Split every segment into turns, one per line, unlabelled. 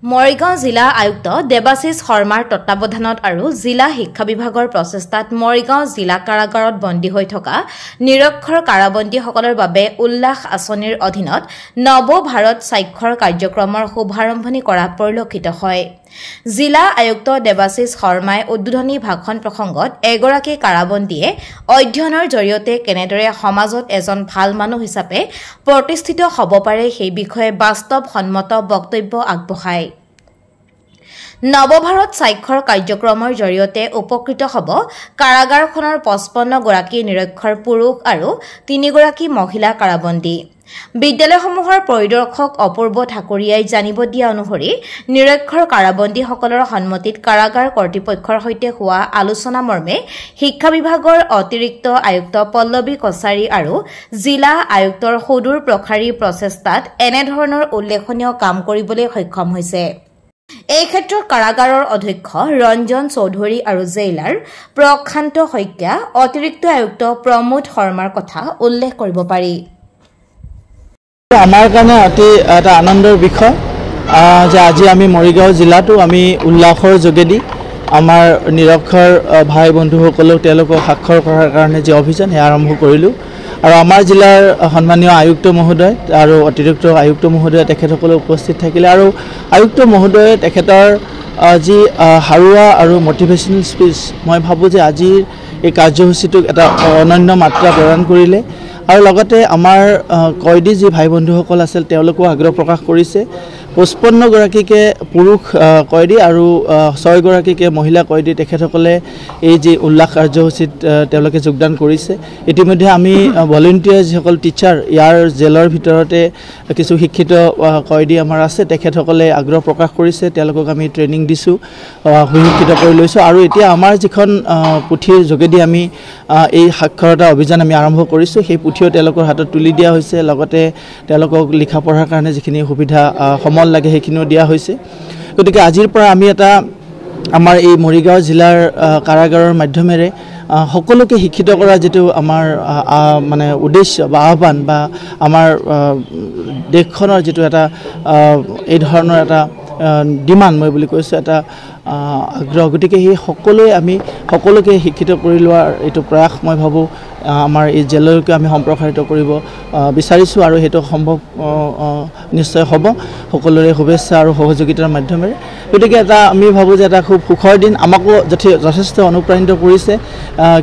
মৰিগাঁও জিলা আয়ুক্ত দেৱাশিষ শৰ্মাৰ তত্বাৱধানত আৰু জিলা শিক্ষা বিভাগৰ প্ৰচেষ্টাত মৰিগাঁও জিলা কাৰাগাৰত বন্দী হৈ থকা নিৰক্ষৰ কাৰাবন্দীসকলৰ বাবে উল্লাস আঁচনিৰ অধীনত নৱ ভাৰত স্বাক্ষৰ কাৰ্যক্ৰমৰ শুভাৰম্ভণি কৰা পৰিলক্ষিত হয়। জিলা আয়ুক্ত দেৱাশিষ শৰ্মাই উদ্বোধনী ভাষণ প্ৰসংগত এগৰাকী কাৰাবন্দীয়ে অধ্যয়নৰ জৰিয়তে কেনেদৰে সমাজত এজন ভাল মানুহ হিচাপে প্ৰতিষ্ঠিত হ'ব পাৰে সেই বিষয়ে বাস্তৱসন্মত বক্তব্য আগবঢ়ায়। নৱভাৰত স্বাক্ষৰ কাৰ্যক্ৰমৰ জৰিয়তে উপকৃত হ'ব কাৰাগাৰখনৰ 55 গৰাকী নিৰক্ষৰ পুৰুষ আৰু 3 গৰাকী মহিলা কাৰাবন্দী। বিদ্যালয়সমূহৰ পৰিদৰ্শক অপূৰ্ব ঠাকুৰীয়াই জানিব দিয়া অনুসৰি নিৰক্ষৰ কাৰাবন্দীসকলৰ সন্মতিত কাৰাগাৰ কৰ্তৃপক্ষৰ সৈতে হোৱা আলোচনা মৰ্মে শিক্ষা বিভাগৰ অতিৰিক্ত আয়ুক্ত পল্লৱী কছাৰী আৰু জিলা আয়ুক্তৰ সুদূৰ প্ৰসাৰী প্ৰচেষ্টাত এনেধৰণৰ উল্লেখনীয় কাম কৰিবলৈ সক্ষম হৈছে। এই ক্ষেত্ৰত কাৰাগাৰৰ অধ্যক্ষ ৰঞ্জন চৌধুৰী আৰু জেইলাৰ প্ৰশান্ত শইকীয়া, অতিৰিক্ত আয়ুক্ত প্ৰমোদ শৰ্মাৰ কথা উল্লেখ কৰিব পাৰি।
আমাৰ কাৰণে অতি এটা আনন্দৰ বিষয় যে আজি আমি মৰিগাঁও জিলাতো আমি উল্লাসৰ যোগেদি আমাৰ নিৰক্ষৰ ভাই বন্ধুসকলক তেওঁলোকক স্বাক্ষৰ কৰাৰ কাৰণে যে অভিযান সেয়া আৰম্ভ কৰিলোঁ আৰু আমাৰ জিলাৰ সন্মানীয় আয়ুক্ত মহোদয় আৰু অতিৰিক্ত আয়ুক্ত মহোদয় তেখেতসকলে উপস্থিত থাকিলে আৰু আয়ুক্ত মহোদয়ে তেখেতৰ যি হাৰুৱা আৰু মটিভেশ্যনেল স্পীচ মই ভাবোঁ যে আজিৰ এই কাৰ্যসূচীটোক এটা অনন্য মাত্ৰা প্ৰদান কৰিলে আৰু লগতে আমাৰ কয়দী যি ভাই বন্ধুসকল আছিল তেওঁলোকেও আগ্ৰহ প্ৰকাশ কৰিছে। 55 গৰাকীকে পুৰুষ কয়দী আৰু 6 গৰাকীকে মহিলা কয়দী তেখেতসকলে এই যি উল্লাস কাৰ্যসূচীত তেওঁলোকে যোগদান কৰিছে। ইতিমধ্যে আমি ভলেণ্টিয়াৰ যিসকল টিচাৰ ইয়াৰ জেলৰ ভিতৰতে কিছু শিক্ষিত কয়দী আমাৰ আছে তেখেতসকলে আগ্ৰহ প্ৰকাশ কৰিছে, তেওঁলোকক আমি ট্ৰেইনিং দিছোঁ, সুশিক্ষিত কৰি লৈছোঁ আৰু এতিয়া আমাৰ যিখন পুথিৰ যোগেদি আমি এই সাক্ষৰতা অভিযান আমি আৰম্ভ কৰিছোঁ সেই পুথিও তেওঁলোকৰ হাতত তুলি দিয়া হৈছে, লগতে তেওঁলোকক লিখা পঢ়াৰ কাৰণে যিখিনি সুবিধা সমল লাগে সেইখিনিও দিয়া হৈছে। গতিকে আজিৰ পৰা আমি এটা আমাৰ এই মৰিগাঁও জিলাৰ কাৰাগাৰৰ মাধ্যমেৰে সকলোকে শিক্ষিত কৰা যিটো আমাৰ মানে উদ্দেশ্য বা আহ্বান বা আমাৰ দেশখনৰ যিটো এটা এই ধৰণৰ এটা ডিমাণ্ড মই বুলি কৈছোঁ এটা আগ্ৰহ, গতিকে সেই সকলোকে শিক্ষিত কৰি লোৱাৰ এইটো প্ৰয়াস মই ভাবোঁ আমাৰ এই জেললৈকে আমি সম্প্ৰসাৰিত কৰিব বিচাৰিছোঁ আৰু সেইটো সম্ভৱ নিশ্চয় হ'ব সকলোৰে শুভেচ্ছা আৰু সহযোগিতাৰ মাধ্যমেৰে। গতিকে এটা আমি ভাবোঁ যে এটা খুব সুখৰ দিন, আমাকো যথেষ্ট অনুপ্ৰাণিত কৰিছে,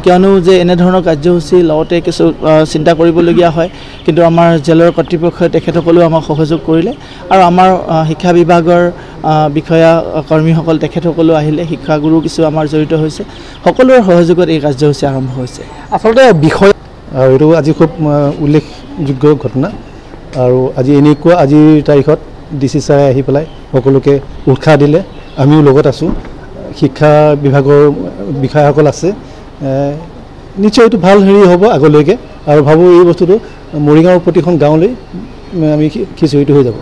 কিয়নো যে এনেধৰণৰ কাৰ্যসূচী লগতে কিছু চিন্তা কৰিবলগীয়া হয়, কিন্তু আমাৰ জেলৰ কৰ্তৃপক্ষই তেখেতসকলেও আমাক সহযোগ কৰিলে আৰু আমাৰ শিক্ষা বিভাগৰ বিষয়া কৰ্মীসকল তেখেতসকলেও আহিলে, শিক্ষাগুৰু কিছু আমাৰ জড়িত হৈছে, সকলোৰে সহযোগত এই কাৰ্যসূচী আৰম্ভ হৈছে।
আচলতে বিষয় আৰু এইটো আজি খুব উল্লেখযোগ্য ঘটনা আৰু আজি এনেকুৱা আজিৰ তাৰিখত DC ছাৰে আহি পেলাই সকলোকে উৎসাহ দিলে, আমিও লগত আছোঁ, শিক্ষা বিভাগৰ বিষয়াসকল আছে, নিশ্চয় এইটো ভাল হ'ব আগলৈকে আৰু ভাবোঁ এই বস্তুটো মৰিগাঁৱৰ প্ৰতিখন গাঁৱলৈ আমি খিচিৰিটো হৈ যাব।